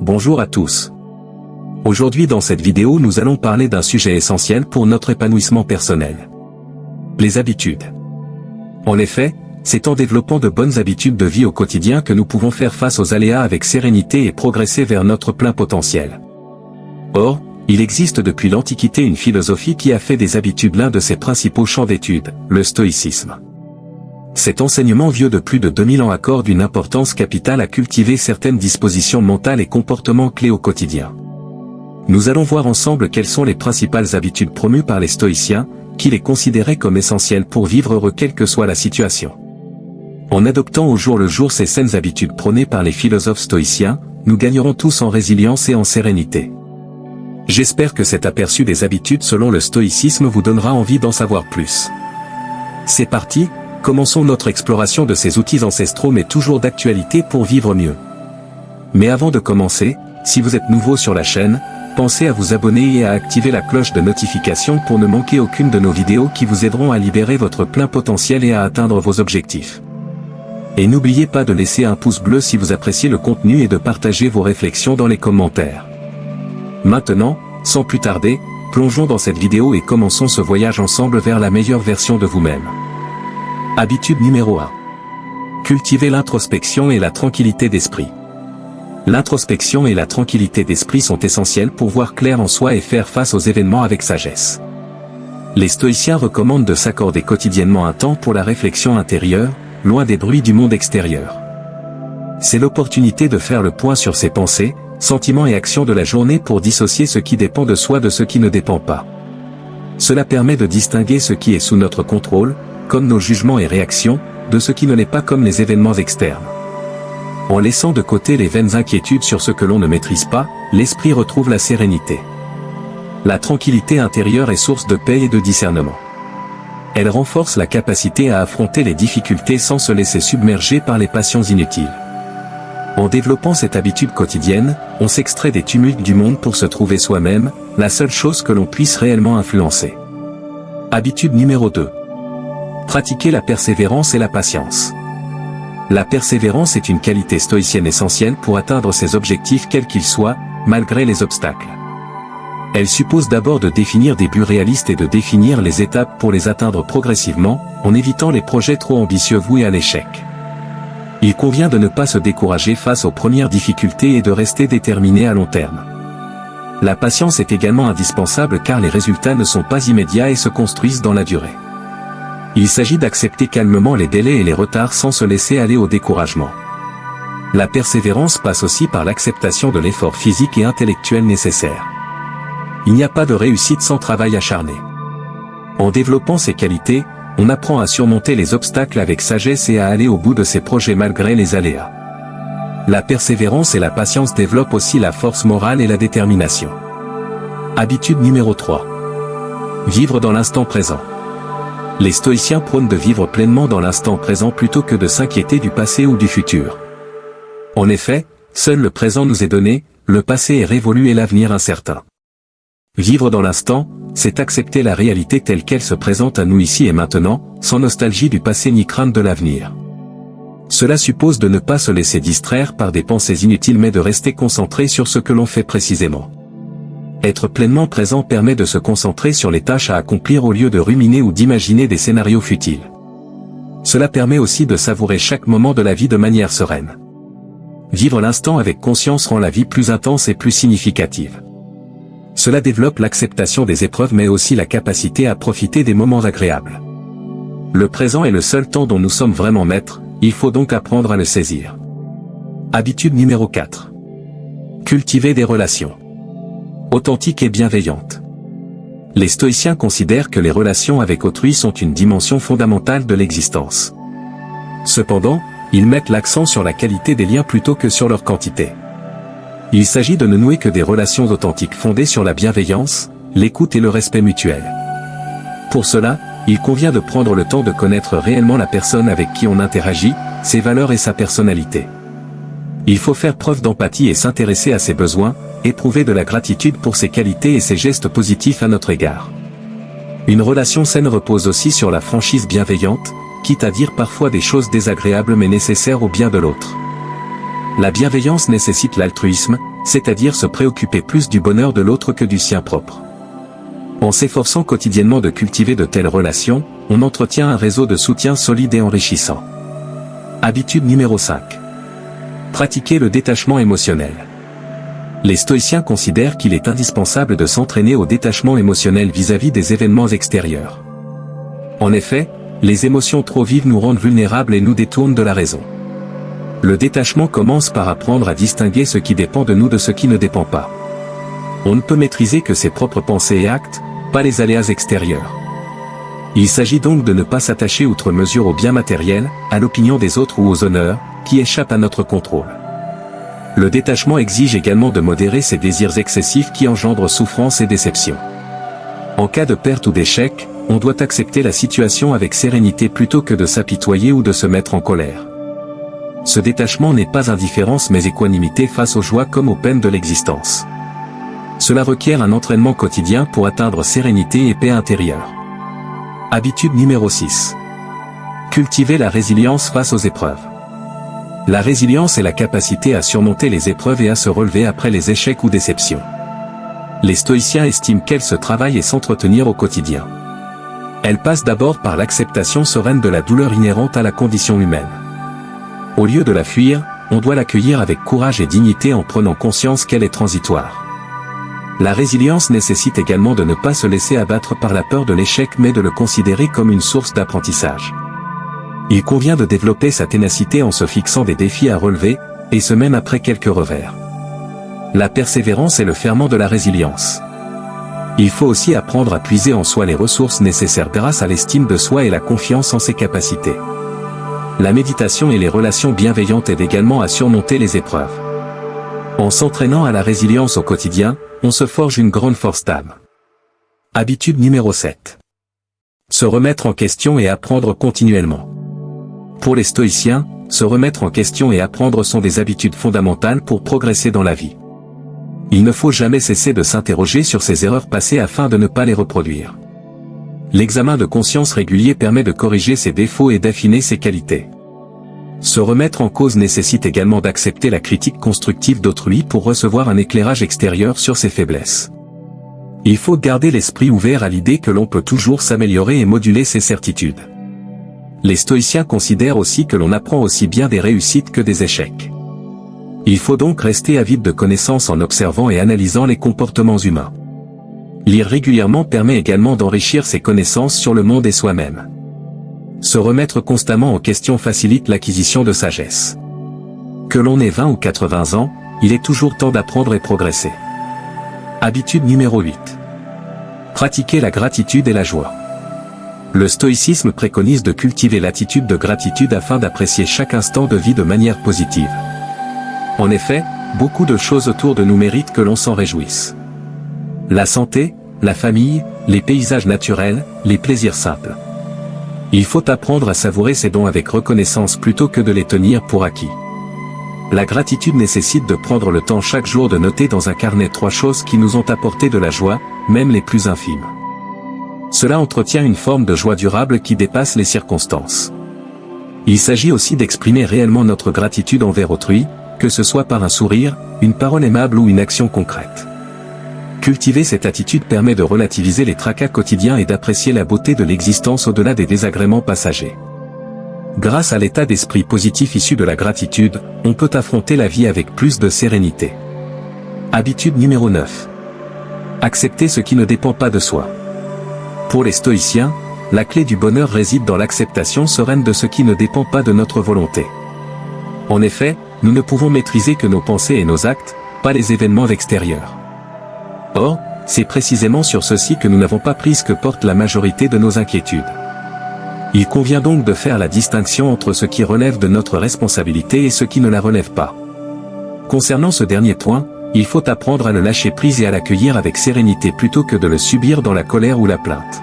Bonjour à tous. Aujourd'hui dans cette vidéo nous allons parler d'un sujet essentiel pour notre épanouissement personnel. Les habitudes. En effet, c'est en développant de bonnes habitudes de vie au quotidien que nous pouvons faire face aux aléas avec sérénité et progresser vers notre plein potentiel. Or, il existe depuis l'Antiquité une philosophie qui a fait des habitudes l'un de ses principaux champs d'étude, le stoïcisme. Cet enseignement vieux de plus de 2000 ans accorde une importance capitale à cultiver certaines dispositions mentales et comportements clés au quotidien. Nous allons voir ensemble quelles sont les principales habitudes promues par les stoïciens, qui les considéraient comme essentielles pour vivre heureux quelle que soit la situation. En adoptant au jour le jour ces saines habitudes prônées par les philosophes stoïciens, nous gagnerons tous en résilience et en sérénité. J'espère que cet aperçu des habitudes selon le stoïcisme vous donnera envie d'en savoir plus. C'est parti, commençons notre exploration de ces outils ancestraux mais toujours d'actualité pour vivre mieux. Mais avant de commencer, si vous êtes nouveau sur la chaîne, pensez à vous abonner et à activer la cloche de notification pour ne manquer aucune de nos vidéos qui vous aideront à libérer votre plein potentiel et à atteindre vos objectifs. Et n'oubliez pas de laisser un pouce bleu si vous appréciez le contenu et de partager vos réflexions dans les commentaires. Maintenant, sans plus tarder, plongeons dans cette vidéo et commençons ce voyage ensemble vers la meilleure version de vous-même. Habitude numéro 1. Cultiver l'introspection et la tranquillité d'esprit. L'introspection et la tranquillité d'esprit sont essentielles pour voir clair en soi et faire face aux événements avec sagesse. Les stoïciens recommandent de s'accorder quotidiennement un temps pour la réflexion intérieure, loin des bruits du monde extérieur. C'est l'opportunité de faire le point sur ses pensées, sentiments et actions de la journée pour dissocier ce qui dépend de soi de ce qui ne dépend pas. Cela permet de distinguer ce qui est sous notre contrôle, comme nos jugements et réactions, de ce qui ne l'est pas comme les événements externes. En laissant de côté les vaines inquiétudes sur ce que l'on ne maîtrise pas, l'esprit retrouve la sérénité. La tranquillité intérieure est source de paix et de discernement. Elle renforce la capacité à affronter les difficultés sans se laisser submerger par les passions inutiles. En développant cette habitude quotidienne, on s'extrait des tumultes du monde pour se trouver soi-même, la seule chose que l'on puisse réellement influencer. Habitude numéro 2. Pratiquer la persévérance et la patience. La persévérance est une qualité stoïcienne essentielle pour atteindre ses objectifs quels qu'ils soient, malgré les obstacles. Elle suppose d'abord de définir des buts réalistes et de définir les étapes pour les atteindre progressivement, en évitant les projets trop ambitieux voués à l'échec. Il convient de ne pas se décourager face aux premières difficultés et de rester déterminé à long terme. La patience est également indispensable car les résultats ne sont pas immédiats et se construisent dans la durée. Il s'agit d'accepter calmement les délais et les retards sans se laisser aller au découragement. La persévérance passe aussi par l'acceptation de l'effort physique et intellectuel nécessaire. Il n'y a pas de réussite sans travail acharné. En développant ces qualités, on apprend à surmonter les obstacles avec sagesse et à aller au bout de ses projets malgré les aléas. La persévérance et la patience développent aussi la force morale et la détermination. Habitude numéro 3. Vivre dans l'instant présent. Les stoïciens prônent de vivre pleinement dans l'instant présent plutôt que de s'inquiéter du passé ou du futur. En effet, seul le présent nous est donné, le passé est révolu et l'avenir incertain. Vivre dans l'instant, c'est accepter la réalité telle qu'elle se présente à nous ici et maintenant, sans nostalgie du passé ni crainte de l'avenir. Cela suppose de ne pas se laisser distraire par des pensées inutiles mais de rester concentré sur ce que l'on fait précisément. Être pleinement présent permet de se concentrer sur les tâches à accomplir au lieu de ruminer ou d'imaginer des scénarios futiles. Cela permet aussi de savourer chaque moment de la vie de manière sereine. Vivre l'instant avec conscience rend la vie plus intense et plus significative. Cela développe l'acceptation des épreuves mais aussi la capacité à profiter des moments agréables. Le présent est le seul temps dont nous sommes vraiment maîtres, il faut donc apprendre à le saisir. Habitude numéro 4. Cultiver des relations authentiques et bienveillantes. Les stoïciens considèrent que les relations avec autrui sont une dimension fondamentale de l'existence. Cependant, ils mettent l'accent sur la qualité des liens plutôt que sur leur quantité. Il s'agit de ne nouer que des relations authentiques fondées sur la bienveillance, l'écoute et le respect mutuel. Pour cela, il convient de prendre le temps de connaître réellement la personne avec qui on interagit, ses valeurs et sa personnalité. Il faut faire preuve d'empathie et s'intéresser à ses besoins, éprouver de la gratitude pour ses qualités et ses gestes positifs à notre égard. Une relation saine repose aussi sur la franchise bienveillante, quitte à dire parfois des choses désagréables mais nécessaires au bien de l'autre. La bienveillance nécessite l'altruisme, c'est-à-dire se préoccuper plus du bonheur de l'autre que du sien propre. En s'efforçant quotidiennement de cultiver de telles relations, on entretient un réseau de soutien solide et enrichissant. Habitude numéro 5. Pratiquer le détachement émotionnel. Les stoïciens considèrent qu'il est indispensable de s'entraîner au détachement émotionnel vis-à-vis des événements extérieurs. En effet, les émotions trop vives nous rendent vulnérables et nous détournent de la raison. Le détachement commence par apprendre à distinguer ce qui dépend de nous de ce qui ne dépend pas. On ne peut maîtriser que ses propres pensées et actes, pas les aléas extérieurs. Il s'agit donc de ne pas s'attacher outre mesure aux biens matériels, à l'opinion des autres ou aux honneurs, qui échappent à notre contrôle. Le détachement exige également de modérer ses désirs excessifs qui engendrent souffrance et déception. En cas de perte ou d'échec, on doit accepter la situation avec sérénité plutôt que de s'apitoyer ou de se mettre en colère. Ce détachement n'est pas indifférence mais équanimité face aux joies comme aux peines de l'existence. Cela requiert un entraînement quotidien pour atteindre sérénité et paix intérieure. Habitude numéro 6. Cultiver la résilience face aux épreuves. La résilience est la capacité à surmonter les épreuves et à se relever après les échecs ou déceptions. Les stoïciens estiment qu'elle se travaille et s'entretenir au quotidien. Elle passe d'abord par l'acceptation sereine de la douleur inhérente à la condition humaine. Au lieu de la fuir, on doit l'accueillir avec courage et dignité en prenant conscience qu'elle est transitoire. La résilience nécessite également de ne pas se laisser abattre par la peur de l'échec mais de le considérer comme une source d'apprentissage. Il convient de développer sa ténacité en se fixant des défis à relever, et ce même après quelques revers. La persévérance est le ferment de la résilience. Il faut aussi apprendre à puiser en soi les ressources nécessaires grâce à l'estime de soi et la confiance en ses capacités. La méditation et les relations bienveillantes aident également à surmonter les épreuves. En s'entraînant à la résilience au quotidien, on se forge une grande force d'âme. Habitude numéro 7. Se remettre en question et apprendre continuellement. Pour les stoïciens, se remettre en question et apprendre sont des habitudes fondamentales pour progresser dans la vie. Il ne faut jamais cesser de s'interroger sur ses erreurs passées afin de ne pas les reproduire. L'examen de conscience régulier permet de corriger ses défauts et d'affiner ses qualités. Se remettre en cause nécessite également d'accepter la critique constructive d'autrui pour recevoir un éclairage extérieur sur ses faiblesses. Il faut garder l'esprit ouvert à l'idée que l'on peut toujours s'améliorer et moduler ses certitudes. Les stoïciens considèrent aussi que l'on apprend aussi bien des réussites que des échecs. Il faut donc rester avide de connaissances en observant et analysant les comportements humains. Lire régulièrement permet également d'enrichir ses connaissances sur le monde et soi-même. Se remettre constamment en question facilite l'acquisition de sagesse. Que l'on ait 20 ou 80 ans, il est toujours temps d'apprendre et progresser. Habitude numéro 8. Pratiquer la gratitude et la joie. Le stoïcisme préconise de cultiver l'attitude de gratitude afin d'apprécier chaque instant de vie de manière positive. En effet, beaucoup de choses autour de nous méritent que l'on s'en réjouisse. La santé, la famille, les paysages naturels, les plaisirs simples. Il faut apprendre à savourer ces dons avec reconnaissance plutôt que de les tenir pour acquis. La gratitude nécessite de prendre le temps chaque jour de noter dans un carnet 3 choses qui nous ont apporté de la joie, même les plus infimes. Cela entretient une forme de joie durable qui dépasse les circonstances. Il s'agit aussi d'exprimer réellement notre gratitude envers autrui, que ce soit par un sourire, une parole aimable ou une action concrète. Cultiver cette attitude permet de relativiser les tracas quotidiens et d'apprécier la beauté de l'existence au-delà des désagréments passagers. Grâce à l'état d'esprit positif issu de la gratitude, on peut affronter la vie avec plus de sérénité. Habitude numéro 9. Accepter ce qui ne dépend pas de soi. Pour les stoïciens, la clé du bonheur réside dans l'acceptation sereine de ce qui ne dépend pas de notre volonté. En effet, nous ne pouvons maîtriser que nos pensées et nos actes, pas les événements extérieurs. Or, c'est précisément sur ceci que nous n'avons pas prise que porte la majorité de nos inquiétudes. Il convient donc de faire la distinction entre ce qui relève de notre responsabilité et ce qui ne la relève pas. Concernant ce dernier point, il faut apprendre à le lâcher prise et à l'accueillir avec sérénité plutôt que de le subir dans la colère ou la plainte.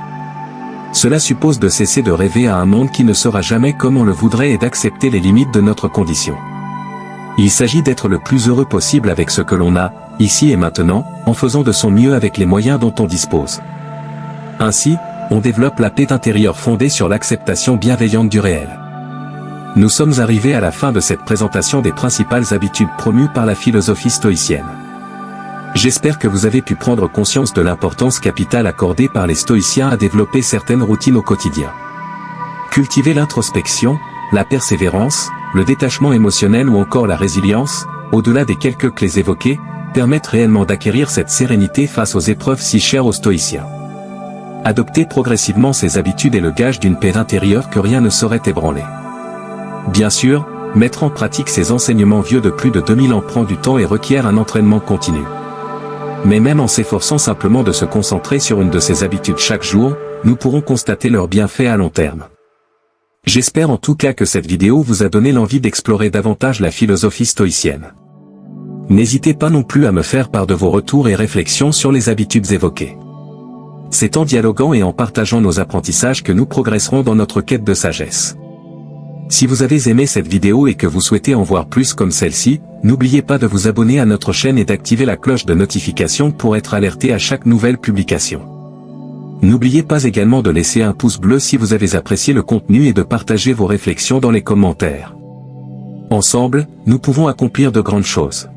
Cela suppose de cesser de rêver à un monde qui ne sera jamais comme on le voudrait et d'accepter les limites de notre condition. Il s'agit d'être le plus heureux possible avec ce que l'on a, ici et maintenant, en faisant de son mieux avec les moyens dont on dispose. Ainsi, on développe la paix intérieure fondée sur l'acceptation bienveillante du réel. Nous sommes arrivés à la fin de cette présentation des principales habitudes promues par la philosophie stoïcienne. J'espère que vous avez pu prendre conscience de l'importance capitale accordée par les stoïciens à développer certaines routines au quotidien. Cultiver l'introspection, la persévérance, le détachement émotionnel ou encore la résilience, au-delà des quelques clés évoquées, permettent réellement d'acquérir cette sérénité face aux épreuves si chères aux stoïciens. Adopter progressivement ces habitudes est le gage d'une paix intérieure que rien ne saurait ébranler. Bien sûr, mettre en pratique ces enseignements vieux de plus de 2000 ans prend du temps et requiert un entraînement continu. Mais même en s'efforçant simplement de se concentrer sur une de ces habitudes chaque jour, nous pourrons constater leurs bienfaits à long terme. J'espère en tout cas que cette vidéo vous a donné l'envie d'explorer davantage la philosophie stoïcienne. N'hésitez pas non plus à me faire part de vos retours et réflexions sur les habitudes évoquées. C'est en dialoguant et en partageant nos apprentissages que nous progresserons dans notre quête de sagesse. Si vous avez aimé cette vidéo et que vous souhaitez en voir plus comme celle-ci, n'oubliez pas de vous abonner à notre chaîne et d'activer la cloche de notification pour être alerté à chaque nouvelle publication. N'oubliez pas également de laisser un pouce bleu si vous avez apprécié le contenu et de partager vos réflexions dans les commentaires. Ensemble, nous pouvons accomplir de grandes choses.